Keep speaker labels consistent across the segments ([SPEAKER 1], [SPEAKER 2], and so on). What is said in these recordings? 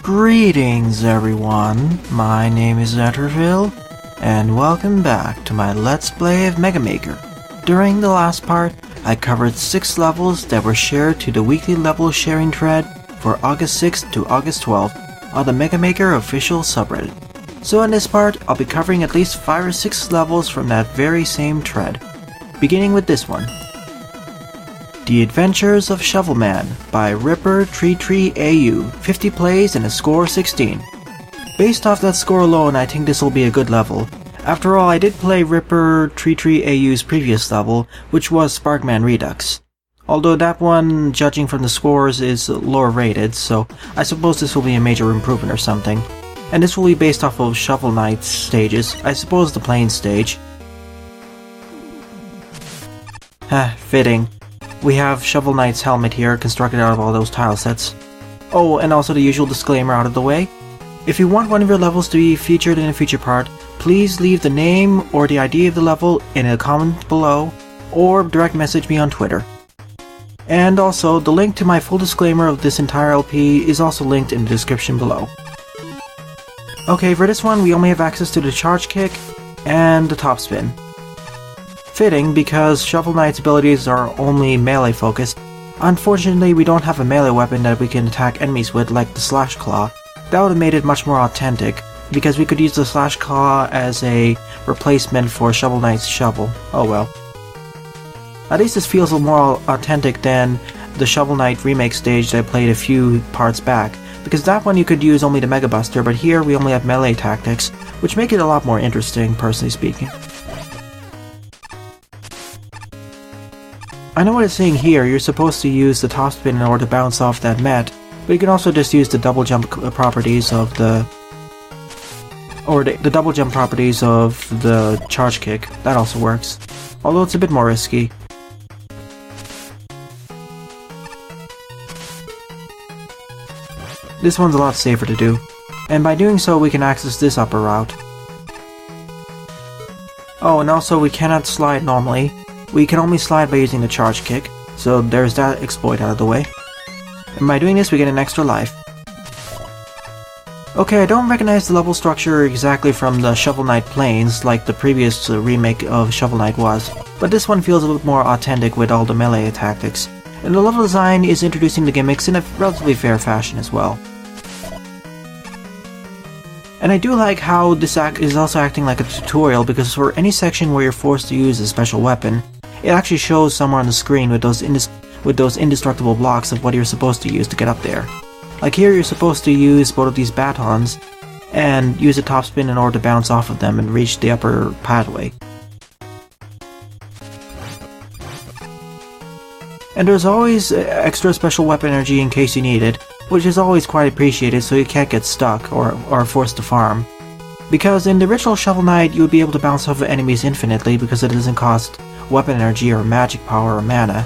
[SPEAKER 1] Greetings everyone, my name is Etterville, and welcome back to my Let's Play of Mega Maker. During the last part, I covered 6 levels that were shared to the weekly level sharing thread for August 6th to August 12th on the Mega Maker official subreddit. So in this part, I'll be covering at least 5 or 6 levels from that very same thread, beginning with this one. The Adventures of Shovelman by Ripper33AU, 50 plays and a score 16. Based off that score alone, I think this will be a good level. After all, I did play Ripper33AU's previous level, which was Sparkman Redux. Although that one, judging from the scores, is lower rated, so I suppose this will be a major improvement or something. And this will be based off of Shovel Knight's stages, I suppose the plane stage. Fitting. We have Shovel Knight's helmet here, constructed out of all those tile sets. Oh, and also the usual disclaimer out of the way. If you want one of your levels to be featured in a future part, please leave the name or the ID of the level in a comment below, or direct message me on Twitter. And also, the link to my full disclaimer of this entire LP is also linked in the description below. Okay, for this one we only have access to the charge kick and the top spin. Fitting, because Shovel Knight's abilities are only melee focused. Unfortunately, we don't have a melee weapon that we can attack enemies with like the Slash Claw. That would have made it much more authentic, because we could use the Slash Claw as a replacement for Shovel Knight's shovel. Oh well. At least this feels a little more authentic than the Shovel Knight remake stage that I played a few parts back, because that one you could use only the Mega Buster, but here we only have melee tactics, which make it a lot more interesting, personally speaking. I know what it's saying here, you're supposed to use the top spin in order to bounce off that mat, but you can also just use the double jump properties of the double jump properties of the charge kick. That also works, although it's a bit more risky. This one's a lot safer to do, and by doing so we can access this upper route. Oh, and also we cannot slide normally. We can only slide by using the charge kick, so there's that exploit out of the way. And by doing this we get an extra life. Okay, I don't recognize the level structure exactly from the Shovel Knight planes like the previous remake of Shovel Knight was, but this one feels a bit more authentic with all the melee tactics. And the level design is introducing the gimmicks in a relatively fair fashion as well. And I do like how this is also acting like a tutorial, because for any section where you're forced to use a special weapon, it actually shows somewhere on the screen with those indestructible blocks of what you're supposed to use to get up there. Like here you're supposed to use both of these batons and use a top spin in order to bounce off of them and reach the upper pathway. And there's always extra special weapon energy in case you need it, which is always quite appreciated so you can't get stuck or are forced to farm. Because in the original Shovel Knight you would be able to bounce off of enemies infinitely because it doesn't cost weapon energy or magic power or mana.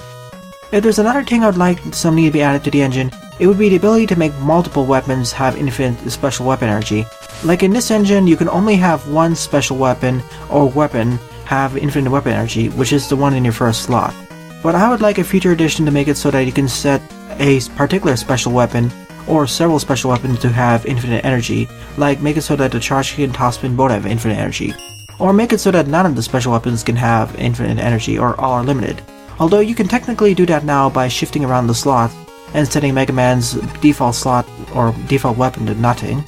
[SPEAKER 1] If there's another thing I would like something to be added to the engine, it would be the ability to make multiple weapons have infinite special weapon energy. Like in this engine you can only have one special weapon or weapon have infinite weapon energy, which is the one in your first slot. But I would like a future edition to make it so that you can set a particular special weapon or several special weapons to have infinite energy, like make it so that the charge kick and top spin both have infinite energy. Or make it so that none of the special weapons can have infinite energy or all are limited. Although you can technically do that now by shifting around the slots and setting Mega Man's default slot or default weapon to nothing.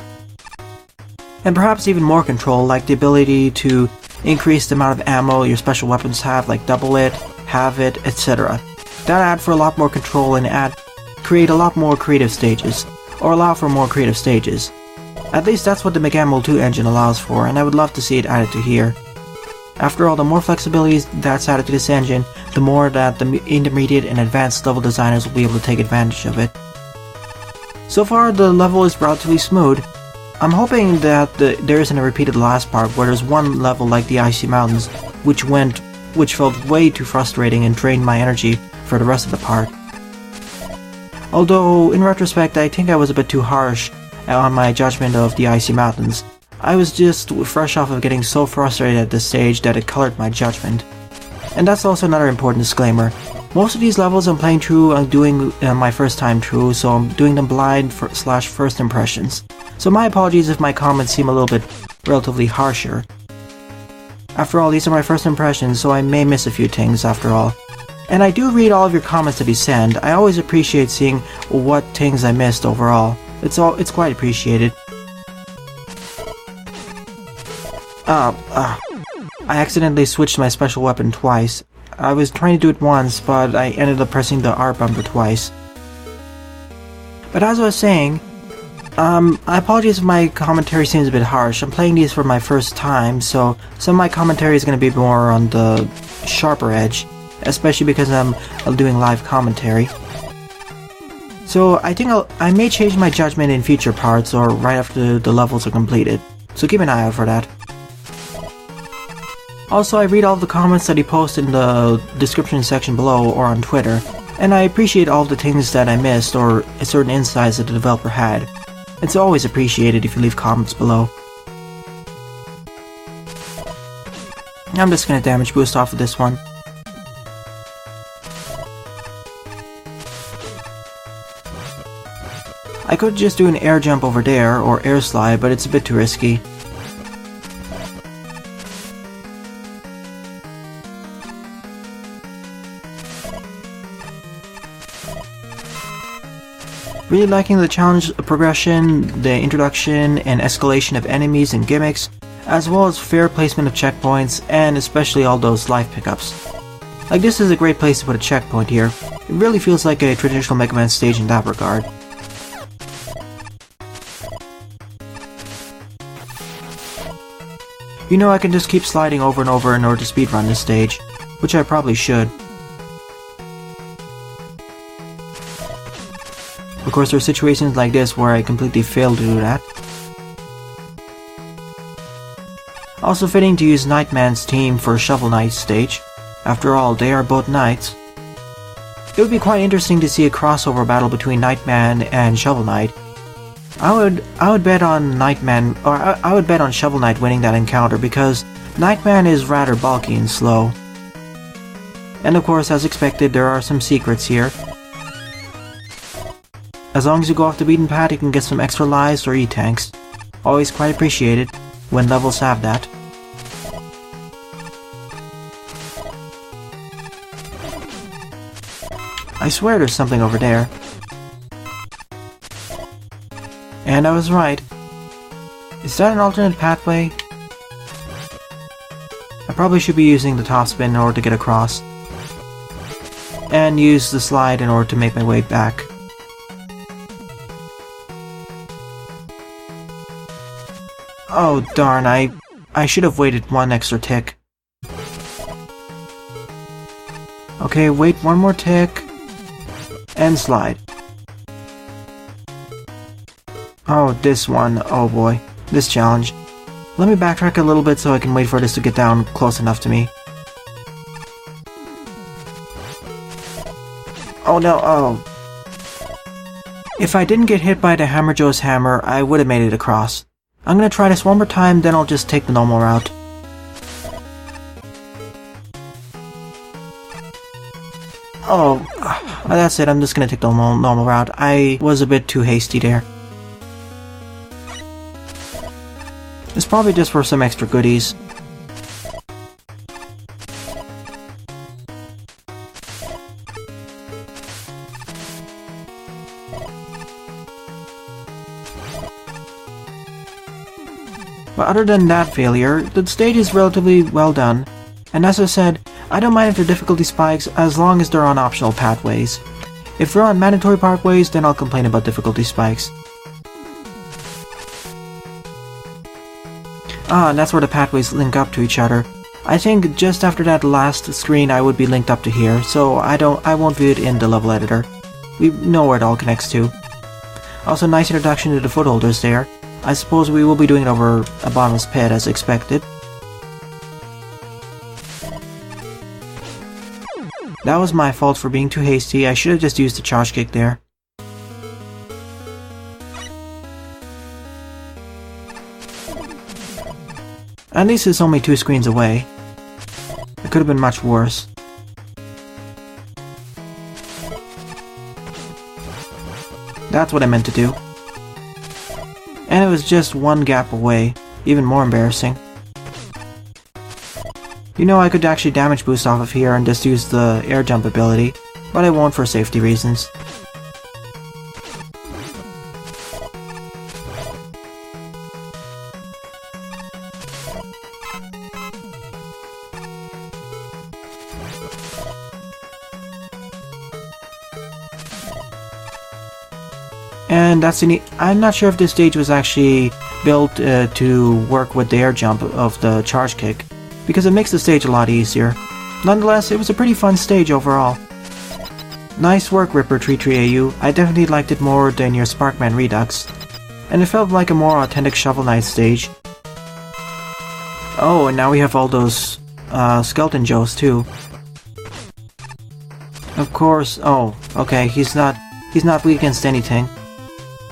[SPEAKER 1] And perhaps even more control, like the ability to increase the amount of ammo your special weapons have, like double it, halve it, etc. That add for a lot more control and create a lot more creative stages, or allow for more creative stages. At least that's what the Megamol 2 engine allows for, and I would love to see it added to here. After all, the more flexibility that's added to this engine, the more that the intermediate and advanced level designers will be able to take advantage of it. So far, the level is relatively smooth. I'm hoping that there isn't a repeat of the last part where there's one level like the Icy Mountains, which felt way too frustrating and drained my energy for the rest of the part. Although, in retrospect, I think I was a bit too harsh on my judgment of the Icy Mountains. I was just fresh off of getting so frustrated at this stage that it colored my judgment. And that's also another important disclaimer. Most of these levels I'm playing through, I'm doing my first time through, so I'm doing them blind / first impressions. So my apologies if my comments seem a little bit relatively harsher. After all, these are my first impressions, so I may miss a few things after all. And I do read all of your comments that you send. I always appreciate seeing what things I missed overall. It's quite appreciated. I accidentally switched my special weapon twice. I was trying to do it once, but I ended up pressing the R bumper twice. But as I was saying, I apologize if my commentary seems a bit harsh. I'm playing these for my first time, so some of my commentary is going to be more on the sharper edge, especially because I'm doing live commentary. So I think I may change my judgment in future parts or right after the levels are completed, so keep an eye out for that. Also, I read all the comments that you post in the description section below or on Twitter, and I appreciate all the things that I missed or certain insights that the developer had. It's always appreciated if you leave comments below. I'm just gonna damage boost off of this one. I could just do an air jump over there or air slide, but it's a bit too risky. Really liking the challenge progression, the introduction and escalation of enemies and gimmicks, as well as fair placement of checkpoints, and especially all those life pickups. Like, this is a great place to put a checkpoint here. It really feels like a traditional Mega Man stage in that regard. You know, I can just keep sliding over and over in order to speedrun this stage, which I probably should. Of course, there are situations like this where I completely fail to do that. Also fitting to use Nightman's team for Shovel Knight's stage. After all, they are both knights. It would be quite interesting to see a crossover battle between Nightman and Shovel Knight. I would bet on Nightman, or I would bet on Shovel Knight winning that encounter because Nightman is rather bulky and slow. And of course, as expected, there are some secrets here. As long as you go off the beaten path, you can get some extra lives or E-tanks. Always quite appreciated when levels have that. I swear there's something over there. And I was right. Is that an alternate pathway? I probably should be using the top spin in order to get across. And use the slide in order to make my way back. Oh darn, I should have waited one extra tick. Okay, wait one more tick. And slide. Oh, this one. Oh boy. This challenge. Let me backtrack a little bit so I can wait for this to get down close enough to me. Oh no, oh. If I didn't get hit by the Hammer Joe's hammer, I would have made it across. I'm gonna try this one more time, then I'll just take the normal route. Oh, that's it, I'm just gonna take the normal route. I was a bit too hasty there. It's probably just for some extra goodies. But other than that failure, the stage is relatively well done, and as I said, I don't mind if they're difficulty spikes as long as they're on optional pathways. If they're on mandatory pathways, then I'll complain about difficulty spikes. Ah, and that's where the pathways link up to each other. I think just after that last screen I would be linked up to here, so I won't view it in the level editor. We know where it all connects to. Also, nice introduction to the footholders there. I suppose we will be doing it over a bottomless pit as expected. That was my fault for being too hasty. I should have just used the charge kick there. At least it's only 2 screens away. It could have been much worse. That's what I meant to do. And it was just one gap away. Even more embarrassing. You know, I could actually damage boost off of here and just use the air jump ability, but I won't for safety reasons. And that's the I'm not sure if this stage was actually built to work with the air jump of the charge kick, because it makes the stage a lot easier. Nonetheless, it was a pretty fun stage overall. Nice work, Ripper 33AU. I definitely liked it more than your Sparkman Redux, and it felt like a more authentic Shovel Knight stage. Oh, and now we have all those Skeleton Joes too. Of course. Oh, okay. He's not weak against anything.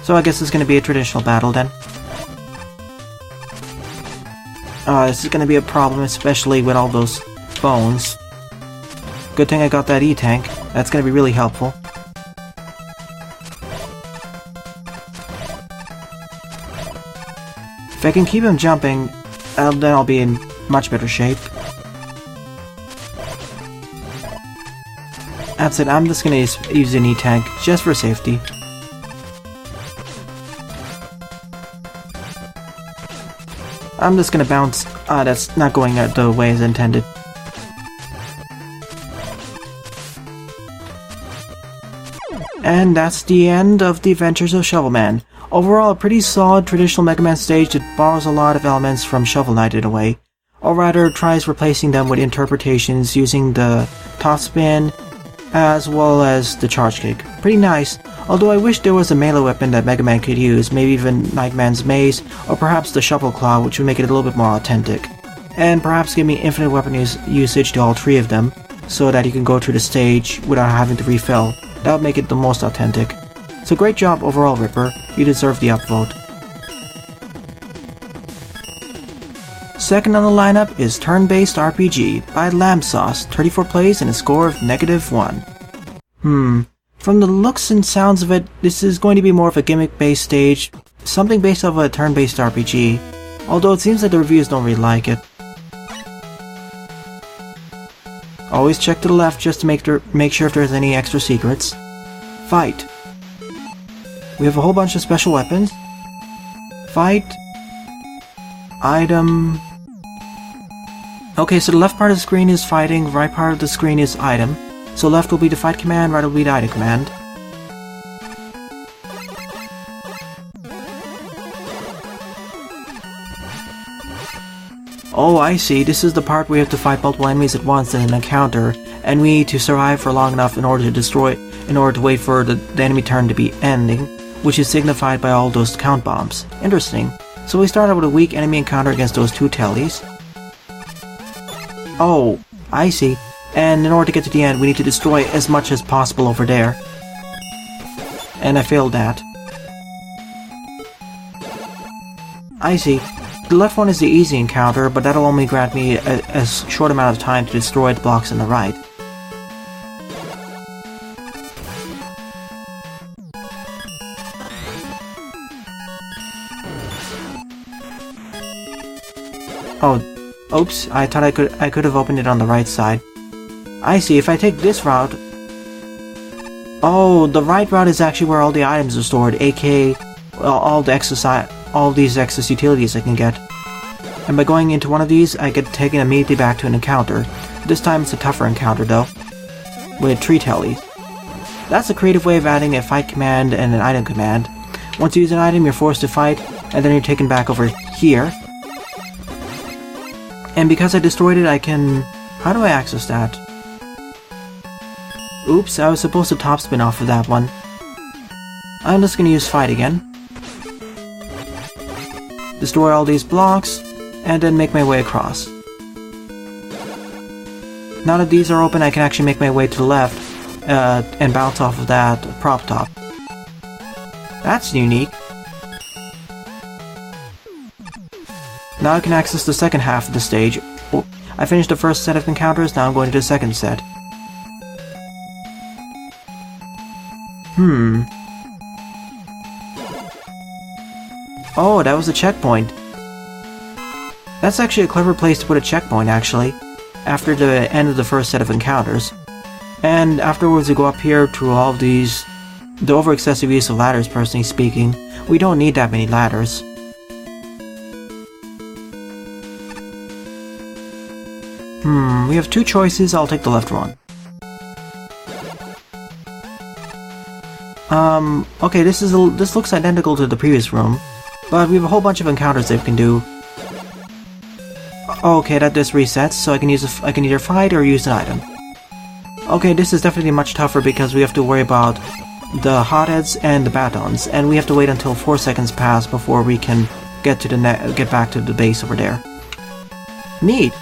[SPEAKER 1] So I guess it's gonna be a traditional battle then. This is gonna be a problem, especially with all those bones. Good thing I got that E-Tank. That's gonna be really helpful. If I can keep him jumping, then I'll be in much better shape. That's it, I'm just gonna use an E-Tank, just for safety. I'm just gonna bounce. That's not going the way as intended. And that's the end of the Adventures of Shovel Man. Overall, a pretty solid traditional Mega Man stage that borrows a lot of elements from Shovel Knight in a way, or rather tries replacing them with interpretations using the top spin as well as the charge kick. Pretty nice, although I wish there was a melee weapon that Mega Man could use, maybe even Nightman's Mace, or perhaps the Shovel Claw, which would make it a little bit more authentic. And perhaps give me infinite weapon usage to all three of them, so that you can go through the stage without having to refill. That would make it the most authentic. So great job overall, Ripper. You deserve the upvote. Second on the lineup is Turn-Based RPG by LambSauce, 34 plays and a score of -1. From the looks and sounds of it, this is going to be more of a gimmick-based stage, something based off a turn-based RPG, although it seems like the reviews don't really like it. Always check to the left just to make sure if there's any extra secrets. Fight. We have a whole bunch of special weapons. Fight. Item. Okay, so the left part of the screen is fighting, right part of the screen is item. So left will be the fight command, right will be the item command. Oh, I see. This is the part where we have to fight multiple enemies at once in an encounter, and we need to survive for long enough in order to wait for the enemy turn to be ending, which is signified by all those count bombs. Interesting. So we start out with a weak enemy encounter against those two tellies. Oh, I see. And in order to get to the end, we need to destroy as much as possible over there. And I failed that. I see. The left one is the easy encounter, but that'll only grant me a short amount of time to destroy the blocks on the right. Oh, oops, I thought I could have opened it on the right side. I see, if I take this route... Oh, the right route is actually where all the items are stored, aka all these excess utilities I can get. And by going into one of these, I get taken immediately back to an encounter. This time it's a tougher encounter though, with 3 tellies. That's a creative way of adding a fight command and an item command. Once you use an item, you're forced to fight, and then you're taken back over here. And because I destroyed it, I can... How do I access that? Oops, I was supposed to top spin off of that one. I'm just gonna use fight again. Destroy all these blocks, and then make my way across. Now that these are open, I can actually make my way to the left, and bounce off of that prop top. That's unique. Now I can access the second half of the stage. Oh, I finished the first set of encounters, now I'm going to the second set. Oh, that was a checkpoint. That's actually a clever place to put a checkpoint, actually, after the end of the first set of encounters. And afterwards we go up here to all of these... The over-excessive use of ladders, personally speaking. We don't need that many ladders. We have two choices, I'll take the left one. Okay, this looks identical to the previous room, but we have a whole bunch of encounters that we can do. Okay, that just resets, so I can either fight or use an item. Okay, this is definitely much tougher because we have to worry about the hotheads and the batons, and we have to wait until 4 seconds pass before we can get back to the base over there. Neat.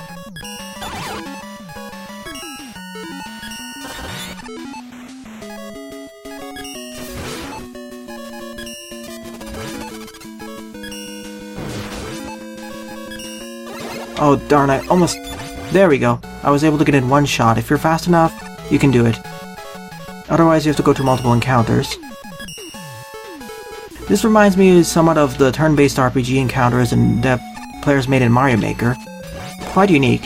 [SPEAKER 1] Oh darn, I almost... There we go. I was able to get in one shot. If you're fast enough, you can do it. Otherwise, you have to go to multiple encounters. This reminds me somewhat of the turn-based RPG encounters that players made in Mario Maker. Quite unique.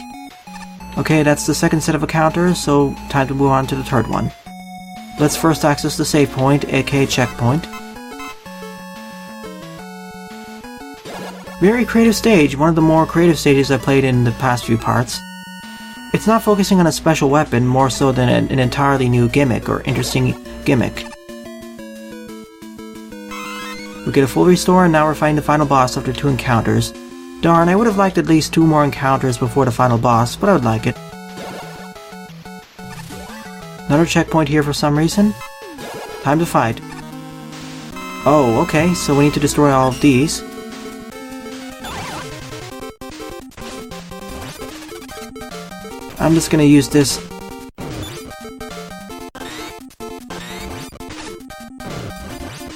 [SPEAKER 1] Okay, that's the second set of encounters, so time to move on to the third one. Let's first access the save point, aka checkpoint. Very creative stage, one of the more creative stages I've played in the past few parts. It's not focusing on a special weapon, more so than an entirely new gimmick, or interesting gimmick. We get a full restore, and now we're fighting the final boss after 2 encounters. Darn, I would have liked at least 2 more encounters before the final boss, but I would like it. Another checkpoint here for some reason. Time to fight. Oh, okay, so we need to destroy all of these. I'm just gonna use this.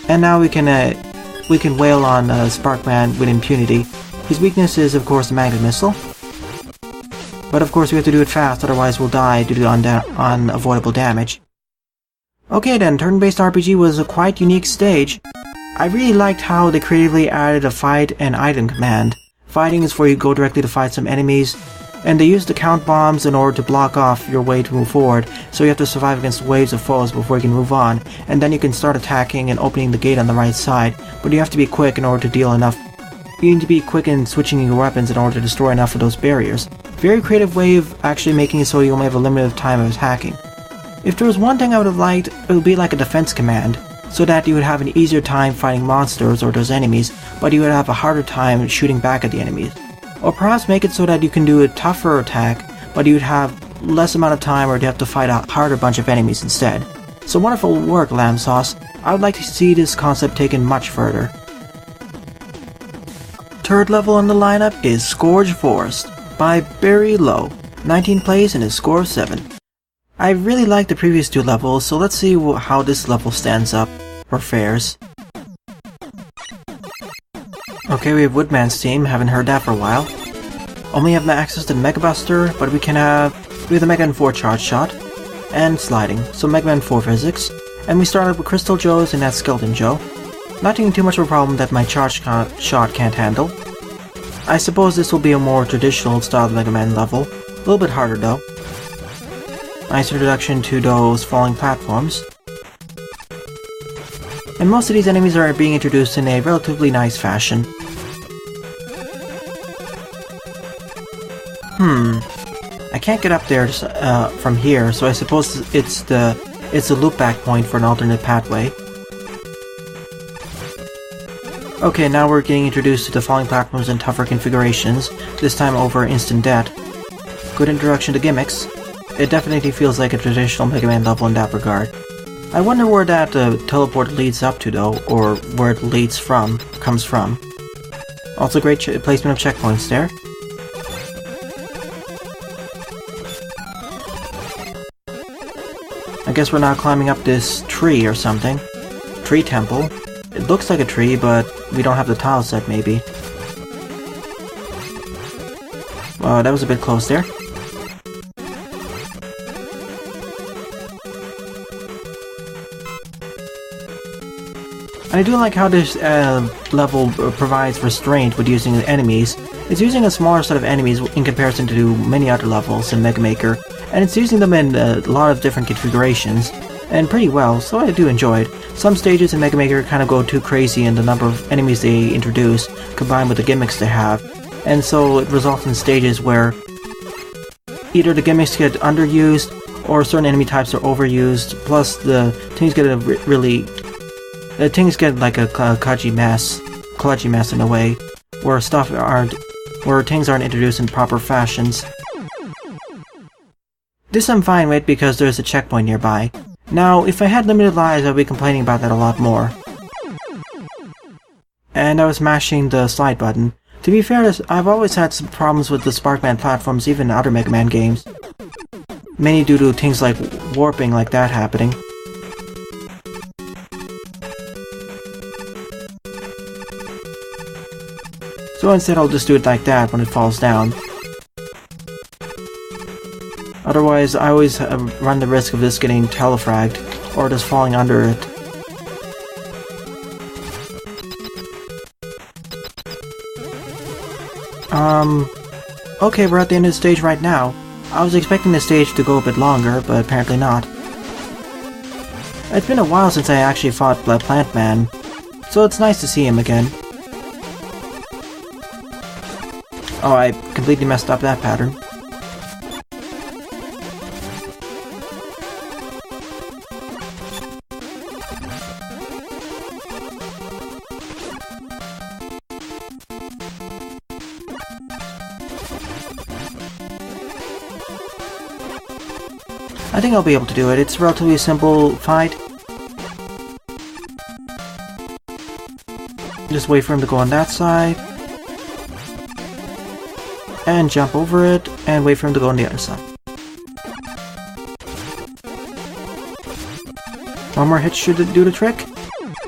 [SPEAKER 1] And now we can wail on Sparkman with impunity. His weakness is, of course, the magnet missile. But of course we have to do it fast, otherwise we'll die due to unavoidable damage. Okay then, turn-based RPG was a quite unique stage. I really liked how they creatively added a fight and item command. Fighting is where you go directly to fight some enemies, and they use the count bombs in order to block off your way to move forward, so you have to survive against waves of foes before you can move on, and then you can start attacking and opening the gate on the right side, but you have to be quick in order to deal enough. You need to be quick in switching your weapons in order to destroy enough of those barriers. Very creative way of actually making it so you only have a limited time of attacking. If there was one thing I would have liked, it would be like a defense command, so that you would have an easier time fighting monsters or those enemies, but you would have a harder time shooting back at the enemies. Or perhaps make it so that you can do a tougher attack, but you'd have less amount of time or you'd have to fight a harder bunch of enemies instead. So wonderful work, LambSauce. I would like to see this concept taken much further. Third level on the lineup is Scourge Forest by Beryllo. 19 plays and a score of 7. I really liked the previous 2 levels, so let's see how this level stands up or fares. Okay, we have Woodman's team, haven't heard that for a while. Only have access to Mega Buster, but we have the Mega Man 4 Charge Shot, and Sliding, so Mega Man 4 Physics, and we start up with Crystal Joes and that Skeleton Joe. Not taking too much of a problem that my Charge Shot can't handle. I suppose this will be a more traditional style Mega Man level, a little bit harder though. Nice introduction to those falling platforms. And most of these enemies are being introduced in a relatively nice fashion. I can't get up there from here, so I suppose it's the loopback point for an alternate pathway. Okay, now we're getting introduced to the falling platforms and tougher configurations, this time over instant death. Good introduction to gimmicks. It definitely feels like a traditional Mega Man level in that regard. I wonder where that teleport leads up to though, or where it comes from. Also great placement of checkpoints there. I guess we're now climbing up this tree or something. Tree temple. It looks like a tree, but we don't have the tile set maybe. That was a bit close there. And I do like how this level provides restraint with using enemies. It's using a smaller set of enemies in comparison to many other levels in Mega Maker, and it's using them in a lot of different configurations, and pretty well, so I do enjoy it. Some stages in Mega Maker kind of go too crazy in the number of enemies they introduce, combined with the gimmicks they have, and so it results in stages where either the gimmicks get underused, or certain enemy types are overused, plus the things get things get like a kludgy mess in a way, where things aren't introduced in proper fashions. This I'm fine with because there's a checkpoint nearby. Now, if I had limited lives, I'd be complaining about that a lot more. And I was mashing the slide button. To be fair, I've always had some problems with the Sparkman platforms, even in other Mega Man games. Many due to things like warping like that happening. So instead I'll just do it like that when it falls down. Otherwise, I always run the risk of this getting telefragged, or just falling under it. Okay, we're at the end of the stage right now. I was expecting this stage to go a bit longer, but apparently not. It's been a while since I actually fought Plant Man, so it's nice to see him again. Oh, I completely messed up that pattern. I think I'll be able to do it. It's a relatively simple fight. Just wait for him to go on that side. And jump over it, and wait for him to go on the other side. One more hit should do the trick.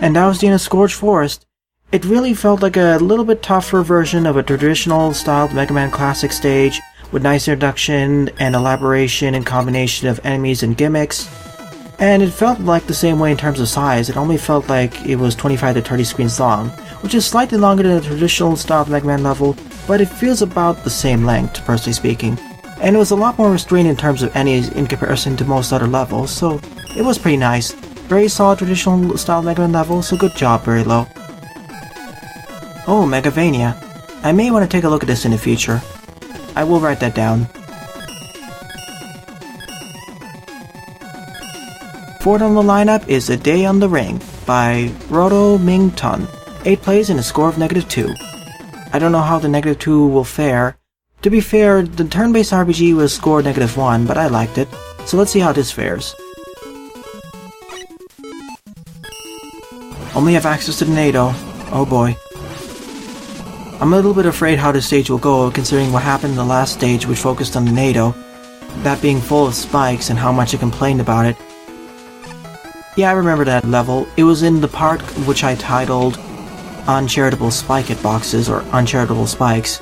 [SPEAKER 1] And that was the end of Scourge Forest. It really felt like a little bit tougher version of a traditional styled Mega Man Classic stage, with nice introduction and elaboration and combination of enemies and gimmicks. And it felt like the same way in terms of size. It only felt like it was 25 to 30 screens long, which is slightly longer than a traditional styled Mega Man level, but it feels about the same length, personally speaking. And it was a lot more restrained in terms of enemies in comparison to most other levels, so it was pretty nice. Very solid traditional style Mega Man level, so good job, Beryllo. Oh, Megavania. I may want to take a look at this in the future. I will write that down. Fourth on the lineup is A Day on the Ring by Rotomington. 8 plays and a score of -2. I don't know how the -2 will fare. To be fair, the turn-based RPG was scored -1, but I liked it, so let's see how this fares. Only have access to the NATO. Oh boy. I'm a little bit afraid how this stage will go, considering what happened in the last stage which focused on the NATO, that being full of spikes and how much I complained about it. Yeah, I remember that level. It was in the part which I titled Uncharitable Spike Hitboxes, or Uncharitable Spikes,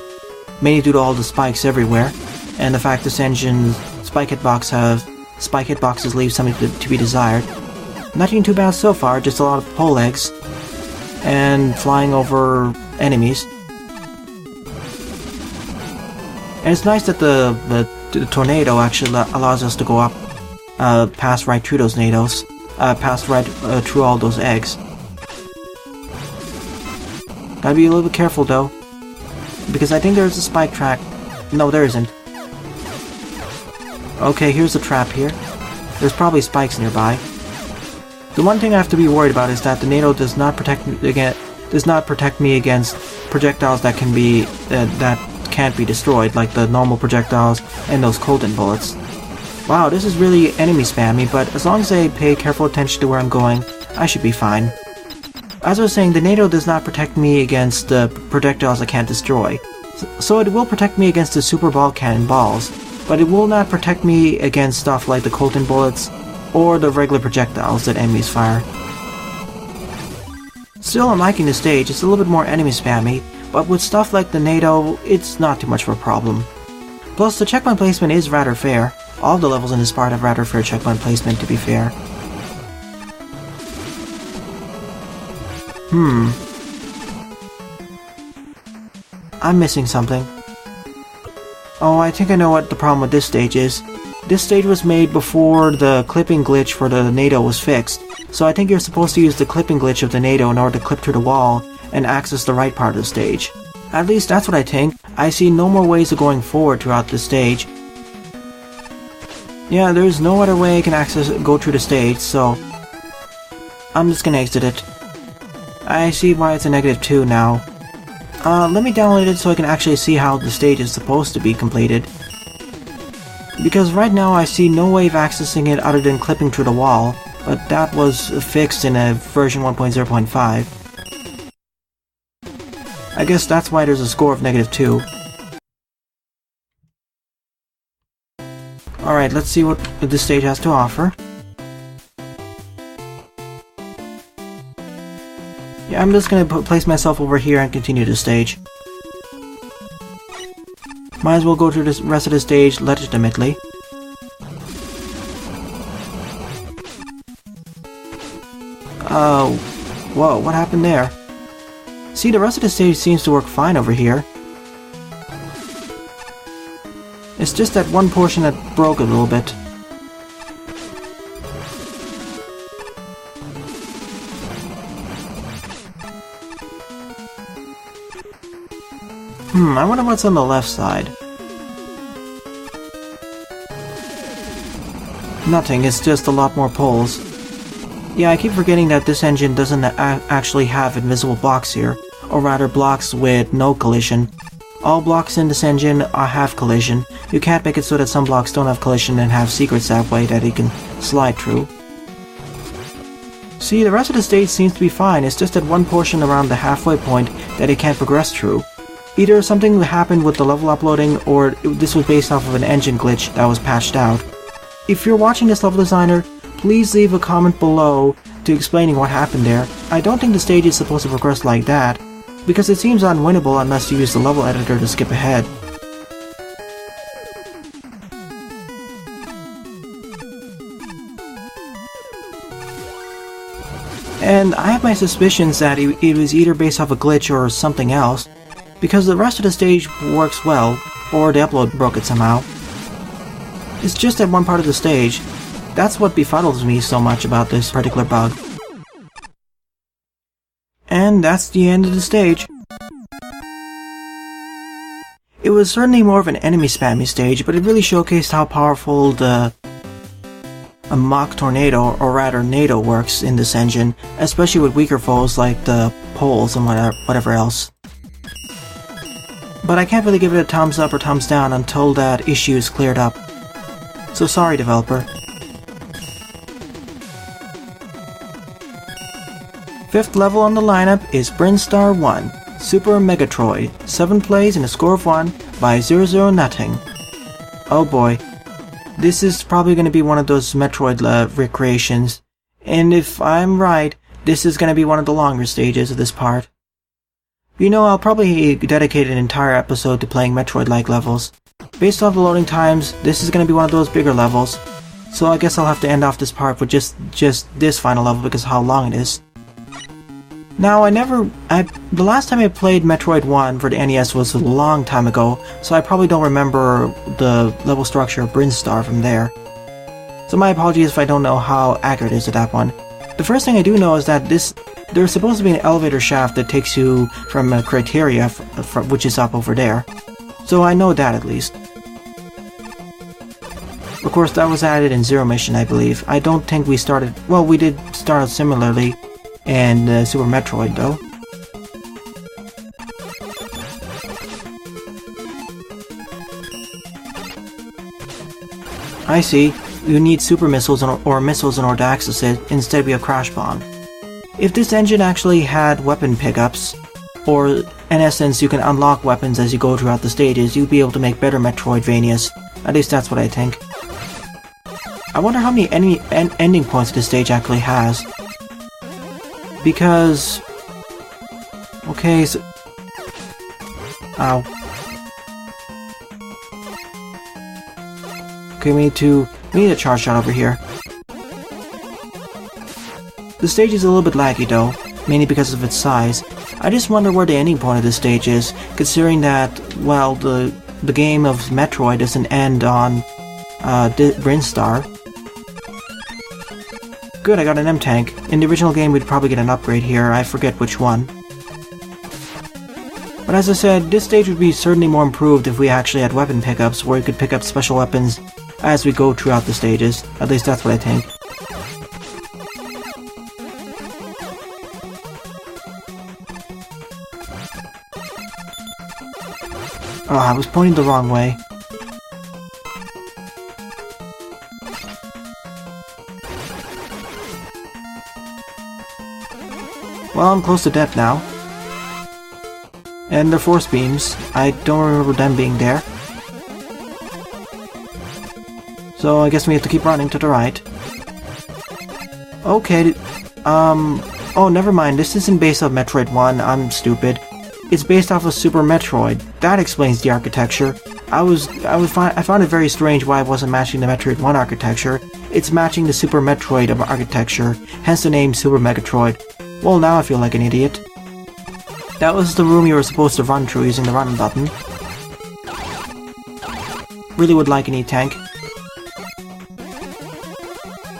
[SPEAKER 1] mainly due to all the spikes everywhere, and the fact this engine's spike hitboxes leave something to be desired. Nothing too bad so far, just a lot of pole eggs, and flying over enemies. And it's nice that the tornado actually allows us to go up, pass right through those NATOs, pass right through all those eggs. Gotta be a little bit careful though, because I think there's a spike track. No, there isn't. Okay, here's a trap here. There's probably spikes nearby. The one thing I have to be worried about is that the NATO does not protect me against projectiles that can be that can't be destroyed, like the normal projectiles and those Colton bullets. Wow, this is really enemy spammy, but as long as I pay careful attention to where I'm going, I should be fine. As I was saying, the NATO does not protect me against the projectiles I can't destroy, so it will protect me against the super ball cannon balls, but it will not protect me against stuff like the Colton bullets or the regular projectiles that enemies fire. Still, I'm liking the stage. It's a little bit more enemy spammy, but with stuff like the NATO, it's not too much of a problem. Plus, the checkpoint placement is rather fair. All the levels in this part have rather fair checkpoint placement, to be fair. I'm missing something. Oh, I think I know what the problem with this stage is. This stage was made before the clipping glitch for the NATO was fixed, so I think you're supposed to use the clipping glitch of the NATO in order to clip through the wall and access the right part of the stage. At least that's what I think. I see no more ways of going forward throughout the stage. Yeah, there's no other way I can go through the stage, so I'm just gonna exit it. I see why it's a -2 now. Let me download it so I can actually see how the stage is supposed to be completed. Because right now I see no way of accessing it other than clipping through the wall, but that was fixed in a version 1.0.5. I guess that's why there's a score of -2. Alright, let's see what this stage has to offer. Yeah, I'm just gonna place myself over here and continue the stage. Might as well go through the rest of the stage legitimately. Oh, whoa, what happened there? See, the rest of the stage seems to work fine over here. It's just that one portion that broke a little bit. I wonder what's on the left side. Nothing, it's just a lot more poles. Yeah, I keep forgetting that this engine doesn't actually have invisible blocks here, or rather blocks with no collision. All blocks in this engine have collision. You can't make it so that some blocks don't have collision and have secrets that way that you can slide through. See, the rest of the stage seems to be fine, it's just that one portion around the halfway point that it can't progress through. Either something happened with the level uploading, or this was based off of an engine glitch that was patched out. If you're watching this level designer, please leave a comment below to explaining what happened there. I don't think the stage is supposed to progress like that, because it seems unwinnable unless you use the level editor to skip ahead. And I have my suspicions that it was either based off a glitch or something else, because the rest of the stage works well, or the upload broke it somehow. It's just that one part of the stage. That's what befuddles me so much about this particular bug. And that's the end of the stage. It was certainly more of an enemy spammy stage, but it really showcased how powerful a mock tornado, or rather NATO, works in this engine, especially with weaker foes like the poles and whatever else. But I can't really give it a thumbs up or thumbs down until that issue is cleared up. So sorry, developer. Fifth level on the lineup is Brinstar 1, Super Megatroid, 7 plays and a score of 1 by 00 Nothing. Oh boy, this is probably going to be one of those Metroid recreations, and if I'm right, this is going to be one of the longer stages of this part. You know, I'll probably dedicate an entire episode to playing Metroid-like levels. Based off the loading times, this is going to be one of those bigger levels, so I guess I'll have to end off this part with just this final level because of how long it is. Now, the last time I played Metroid 1 for the NES was a long time ago, so I probably don't remember the level structure of Brinstar from there. So my apologies if I don't know how accurate it is to that one. The first thing I do know is that there's supposed to be an elevator shaft that takes you from a criteria, which is up over there. So I know that at least. Of course, that was added in Zero Mission, I believe. I don't think we started... Well, we did start out similarly in Super Metroid, though. I see. You need super missiles or missiles in order to access it. Instead, we have Crash Bomb. If this engine actually had weapon pickups, or in essence you can unlock weapons as you go throughout the stages, you'd be able to make better Metroidvanias. At least that's what I think. I wonder how many ending points this stage actually has. Because... Okay, so... Ow. Okay, we need a charge shot over here. The stage is a little bit laggy though. mainly because of its size. I just wonder where the ending point of this stage is, considering that, well, the game of Metroid doesn't end on Brinstar. Good, I got an M-Tank. In the original game we'd probably get an upgrade here, I forget which one. But as I said, this stage would be certainly more improved if we actually had weapon pickups, where we could pick up special weapons as we go throughout the stages. At least that's what I think. Oh, I was pointing the wrong way. Well, I'm close to death now. And they're force beams. I don't remember them being there. So I guess we have to keep running to the right. Okay, oh, never mind. This isn't based off Metroid 1. I'm stupid. It's based off of Super Metroid. That explains the architecture. I found it very strange why it wasn't matching the Metroid 1 architecture. It's matching the Super Metroid architecture, hence the name Super Megatroid. Well, now I feel like an idiot. That was the room you were supposed to run through using the run button. Really would like an E-Tank.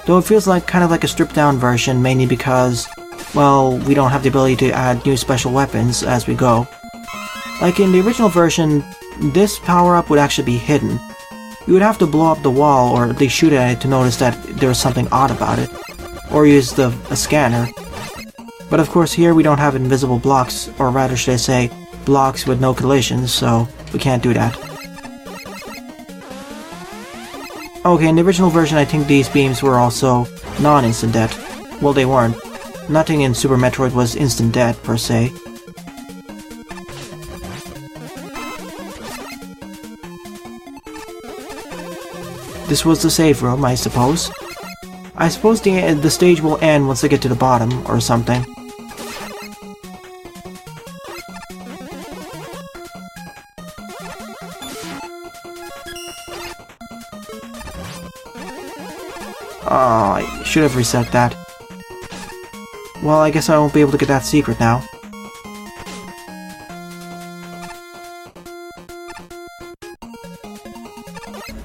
[SPEAKER 1] Though it feels like kind of like a stripped down version, mainly because, well, we don't have the ability to add new special weapons as we go. Like in the original version, this power-up would actually be hidden. You would have to blow up the wall or at least shoot at it to notice that there was something odd about it. Or use a scanner. But of course here we don't have invisible blocks, or rather should I say, blocks with no collisions, so we can't do that. Okay, in the original version I think these beams were also non-instant death. Well, they weren't. Nothing in Super Metroid was instant death, per se. This was the save room, I suppose. I suppose the stage will end once I get to the bottom, or something. Oh, I should have reset that. Well, I guess I won't be able to get that secret now.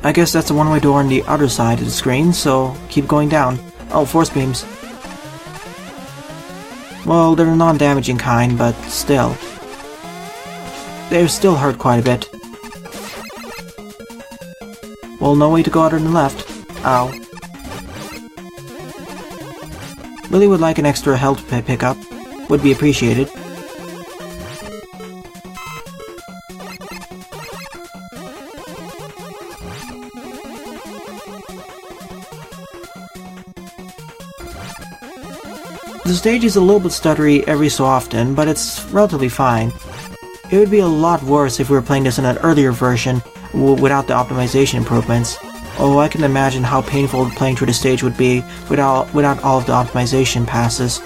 [SPEAKER 1] I guess that's a one-way door on the other side of the screen, so keep going down. Oh, force beams. Well, they're non-damaging kind, but still. They still hurt quite a bit. Well, no way to go other than left. Ow. Really would like an extra health pickup. Would be appreciated. The stage is a little bit stuttery every so often, but it's relatively fine. It would be a lot worse if we were playing this in an earlier version without the optimization improvements. Oh, I can imagine how painful playing through the stage would be without all of the optimization passes.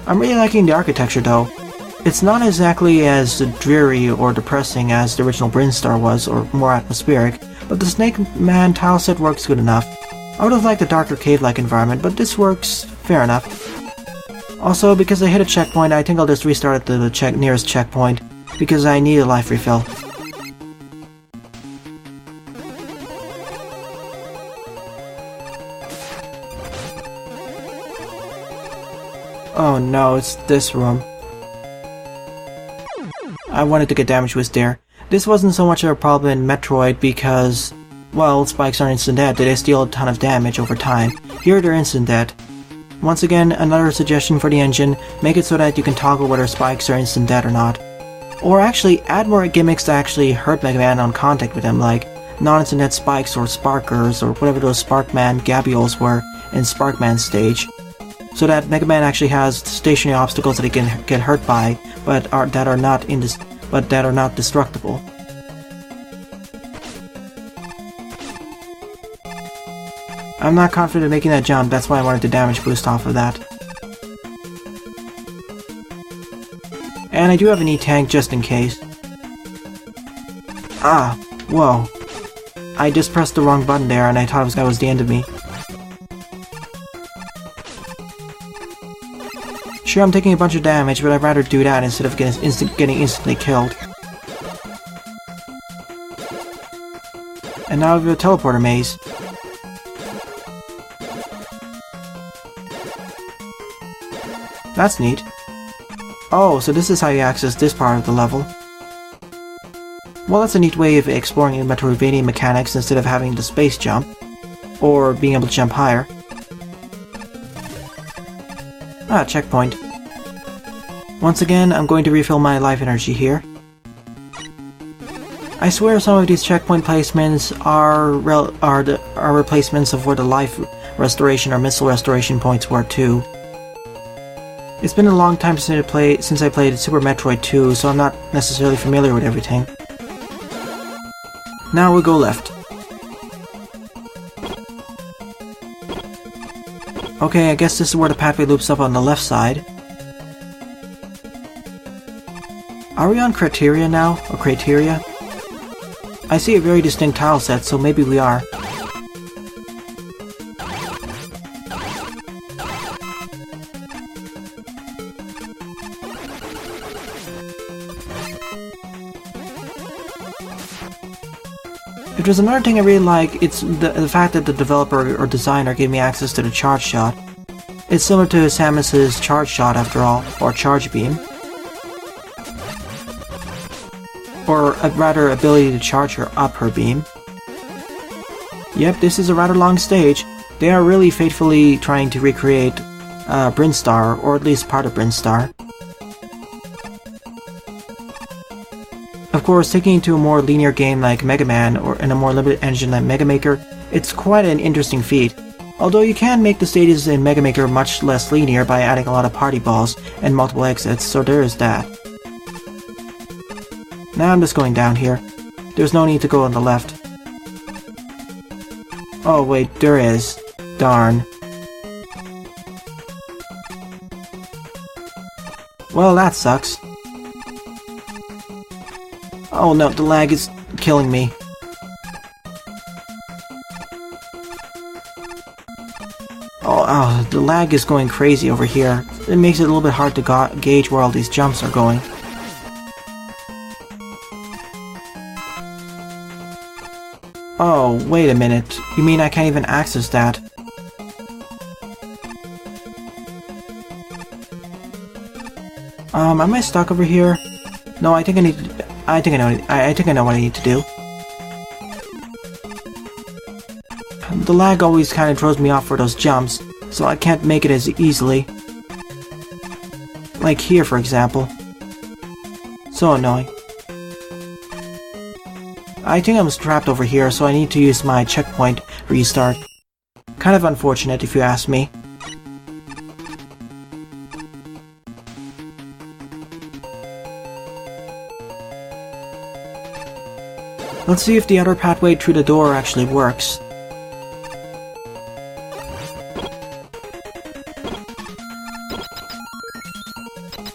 [SPEAKER 1] I'm really liking the architecture though. It's not exactly as dreary or depressing as the original Brinstar was, or more atmospheric, but the Snake Man tileset works good enough. I would have liked a darker cave-like environment, but this works fair enough. Also, because I hit a checkpoint, I think I'll just restart at the nearest checkpoint, because I need a life refill. Oh no, it's this room. I wanted to get damage boost there. This wasn't so much of a problem in Metroid because, well, spikes aren't instant dead, they steal a ton of damage over time. Here they're instant dead. Once again, another suggestion for the engine, make it so that you can toggle whether spikes are instant dead or not. Or actually, add more gimmicks that actually hurt Mega Man on contact with him, like non-instant dead spikes or sparkers or whatever those Sparkman Gabioles were in Sparkman's stage. So that Mega Man actually has stationary obstacles that he can get hurt by, but that are not destructible. I'm not confident in making that jump, that's why I wanted to damage boost off of that. And I do have an E-Tank just in case. Ah, whoa. I just pressed the wrong button there and I thought that was the end of me. Sure, I'm taking a bunch of damage, but I'd rather do that instead of getting instantly killed. And now we have a teleporter maze. That's neat. Oh, so this is how you access this part of the level. Well, that's a neat way of exploring the Metroidvania mechanics instead of having the space jump, or being able to jump higher. Ah, checkpoint. Once again, I'm going to refill my life energy here. I swear some of these checkpoint placements are replacements of where the life restoration or missile restoration points were too. It's been a long time since I played Super Metroid 2, so I'm not necessarily familiar with everything. Now we'll go left. Okay, I guess this is where the pathway loops up on the left side. Are we on Criteria now? Or Criteria? I see a very distinct tile set, so maybe we are. If there's another thing I really like, it's the fact that the developer or designer gave me access to the charge shot. It's similar to Samus's charge shot after all, or charge beam. Or rather, ability to charge her up her beam. Yep, this is a rather long stage. They are really faithfully trying to recreate Brinstar, or at least part of Brinstar. Of course, taking it to a more linear game like Mega Man, or in a more limited engine like Mega Maker, it's quite an interesting feat. Although you can make the stages in Mega Maker much less linear by adding a lot of party balls and multiple exits, so there is that. Now I'm just going down here. There's no need to go on the left. Oh wait, there is. Darn. Well, that sucks. Oh no, the lag is killing me. Oh, the lag is going crazy over here. It makes it a little bit hard to gauge where all these jumps are going. Oh, wait a minute. You mean I can't even access that? Am I stuck over here? No, I think I need to... I think I know what I need to do. The lag always kind of throws me off for those jumps, so I can't make it as easily. Like here, for example. So annoying. I think I'm trapped over here, so I need to use my checkpoint restart. Kind of unfortunate, if you ask me. Let's see if the other pathway through the door actually works.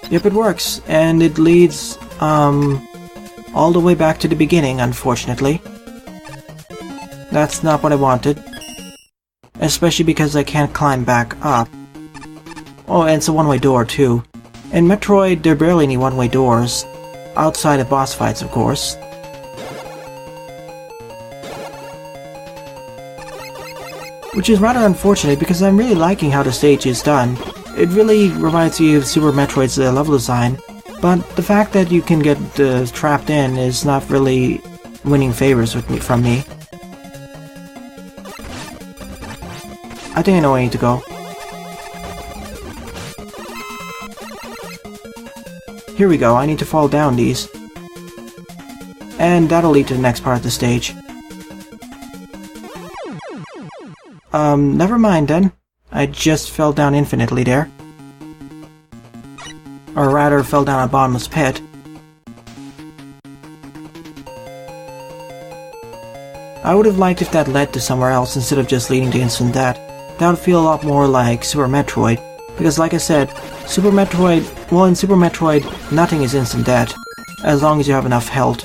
[SPEAKER 1] Yep, it works, and it leads, all the way back to the beginning, unfortunately. That's not what I wanted. Especially because I can't climb back up. Oh, and it's a one-way door, too. In Metroid, there are barely any one-way doors. Outside of boss fights, of course. Which is rather unfortunate because I'm really liking how the stage is done. It really reminds me of Super Metroid's level design, but the fact that you can get trapped in is not really winning favors from me. I think I know where I need to go. Here we go, I need to fall down these. And that'll lead to the next part of the stage. Never mind then. I just fell down infinitely there. Or rather, fell down a bottomless pit. I would have liked if that led to somewhere else instead of just leading to instant death. That would feel a lot more like Super Metroid. Because like I said, in Super Metroid, nothing is instant death, as long as you have enough health.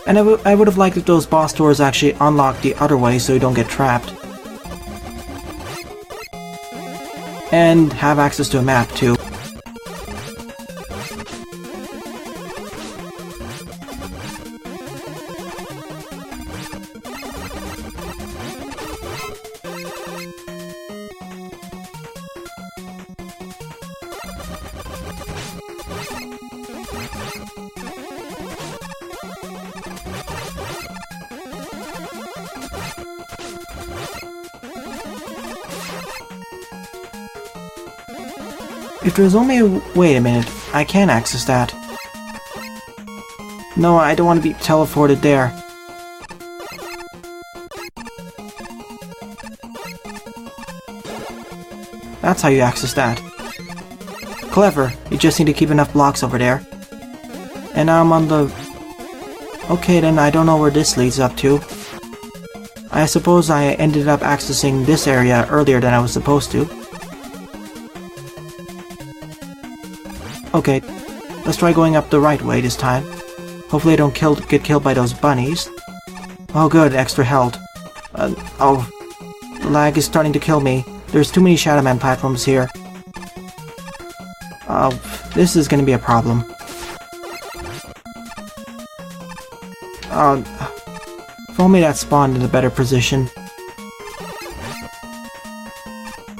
[SPEAKER 1] And I would have liked if those boss doors actually unlocked the other way so you don't get trapped. and have access to a map too. If there's only a... wait a minute, I can access that. No, I don't want to be teleported there. That's how you access that. Clever, you just need to keep enough blocks over there. And now I'm on the... okay then, I don't know where this leads up to. I suppose I ended up accessing this area earlier than I was supposed to. Okay, let's try going up the right way this time. Hopefully I don't get killed by those bunnies. Oh good, extra health. Oh, the lag is starting to kill me. There's too many Shadow Man platforms here. Oh, this is gonna be a problem. If only that spawned in a better position.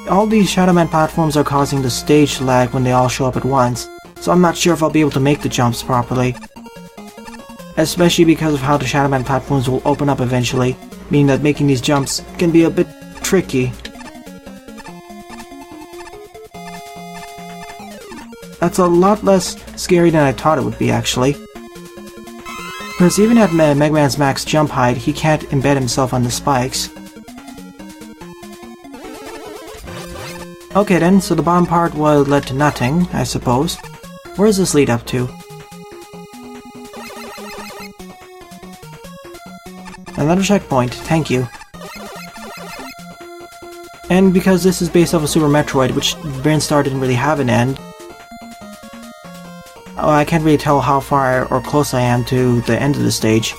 [SPEAKER 1] All these Shadow Man platforms are causing the stage to lag when they all show up at once, so I'm not sure if I'll be able to make the jumps properly. Especially because of how the Shadow Man platforms will open up eventually, meaning that making these jumps can be a bit tricky. That's a lot less scary than I thought it would be, actually. Because even at Mega Man's max jump height, he can't embed himself on the spikes. Okay then, so the bottom part led to nothing, I suppose. Where does this lead up to? Another checkpoint, thank you. And because this is based off of Super Metroid, which Brinstar didn't really have an end, I can't really tell how far or close I am to the end of the stage.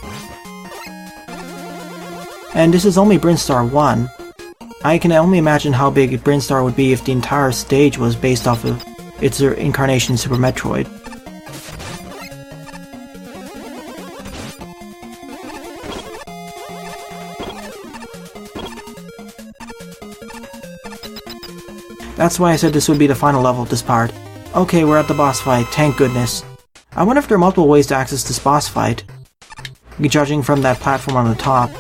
[SPEAKER 1] And this is only Brinstar 1. I can only imagine how big Brinstar would be if the entire stage was based off of its incarnation Super Metroid. That's why I said this would be the final level of this part. Okay, we're at the boss fight, thank goodness. I wonder if there are multiple ways to access this boss fight. Judging from that platform on the top.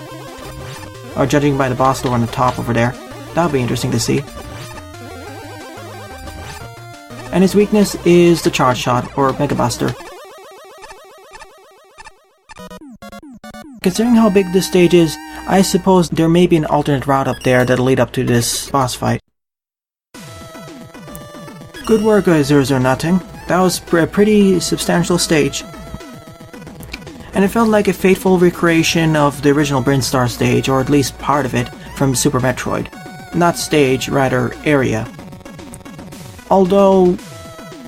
[SPEAKER 1] Or judging by the boss door on the top over there. That'll be interesting to see. And his weakness is the Charge Shot, or Mega Buster. Considering how big this stage is, I suppose there may be an alternate route up there that'll lead up to this boss fight. Good work, 009. That was a pretty substantial stage. And it felt like a faithful recreation of the original Brinstar stage, or at least part of it, from Super Metroid. Not stage, rather area. Although,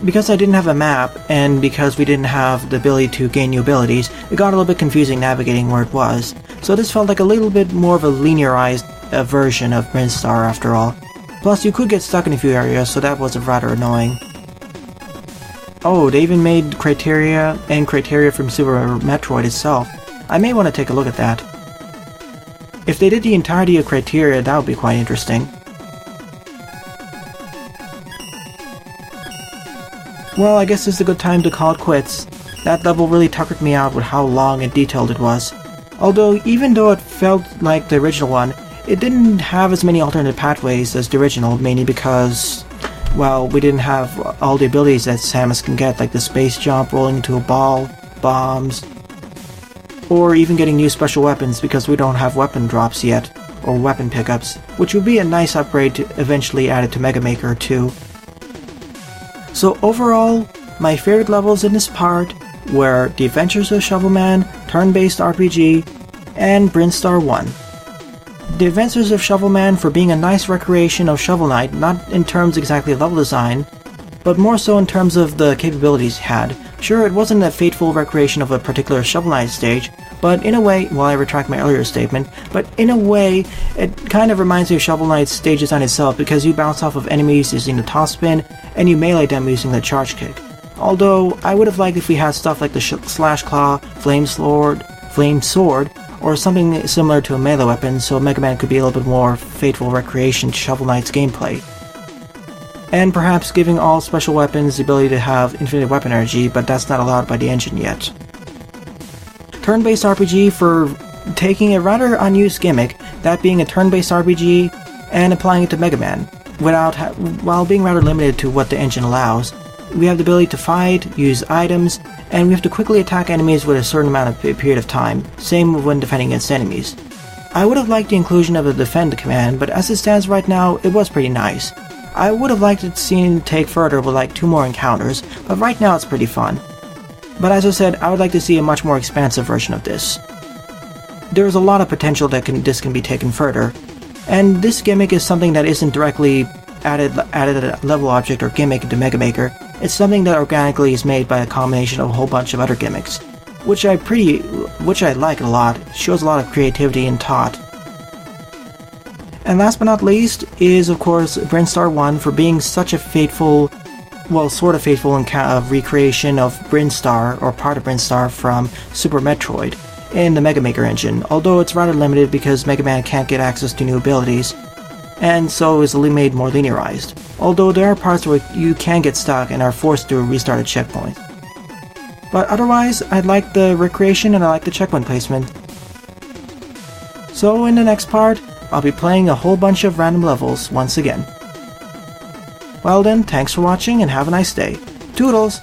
[SPEAKER 1] because I didn't have a map, and because we didn't have the ability to gain new abilities, it got a little bit confusing navigating where it was. So this felt like a little bit more of a linearized version of Brinstar after all. Plus, you could get stuck in a few areas, so that was rather annoying. Oh, they even made criteria from Super Metroid itself. I may want to take a look at that. If they did the entirety of criteria, that would be quite interesting. Well, I guess this is a good time to call it quits. That level really tuckered me out with how long and detailed it was. Although, even though it felt like the original one, it didn't have as many alternate pathways as the original, mainly because, well, we didn't have all the abilities that Samus can get, like the space jump, rolling into a ball, bombs, or even getting new special weapons because we don't have weapon drops yet, or weapon pickups, which would be a nice upgrade to eventually add it to Mega Maker 2. So overall, my favorite levels in this part were The Adventures of Shovel Man, turn-based RPG, and Brinstar 1. The Adventures of Shovel Man for being a nice recreation of Shovel Knight, not in terms exactly of level design, but more so in terms of the capabilities he had. Sure, it wasn't a faithful recreation of a particular Shovel Knight stage, but in a way, well, I retract my earlier statement, but in a way, it kind of reminds me of Shovel Knight's stage design itself, because you bounce off of enemies using the top spin, and you melee them using the charge kick. Although, I would have liked if we had stuff like the Slash Claw, Flame Sword, or something similar to a melee weapon, so Mega Man could be a little bit more faithful recreation to Shovel Knight's gameplay. And perhaps giving all special weapons the ability to have infinite weapon energy, but that's not allowed by the engine yet. Turn-based RPG for taking a rather unused gimmick, that being a turn-based RPG, and applying it to Mega Man, while being rather limited to what the engine allows. We have the ability to fight, use items, and we have to quickly attack enemies with a certain amount of period of time, same when defending against enemies. I would have liked the inclusion of a defend command, but as it stands right now, it was pretty nice. I would have liked it seen take further with like 2 more encounters, but right now it's pretty fun. But as I said, I would like to see a much more expansive version of this. There's a lot of potential that this can be taken further, and this gimmick is something that isn't directly added a level object or gimmick into Mega Maker. It's something that organically is made by a combination of a whole bunch of other gimmicks, which I like a lot. It shows a lot of creativity and thought. And last but not least is, of course, Brinstar 1 for being such a faithful, well, sort of faithful recreation of Brinstar, or part of Brinstar from Super Metroid, in the Mega Maker engine, although it's rather limited because Mega Man can't get access to new abilities, and so is made more linearized, although there are parts where you can get stuck and are forced to restart a checkpoint. But otherwise, I like the recreation and I like the checkpoint placement. So in the next part, I'll be playing a whole bunch of random levels once again. Well then, thanks for watching and have a nice day. Toodles!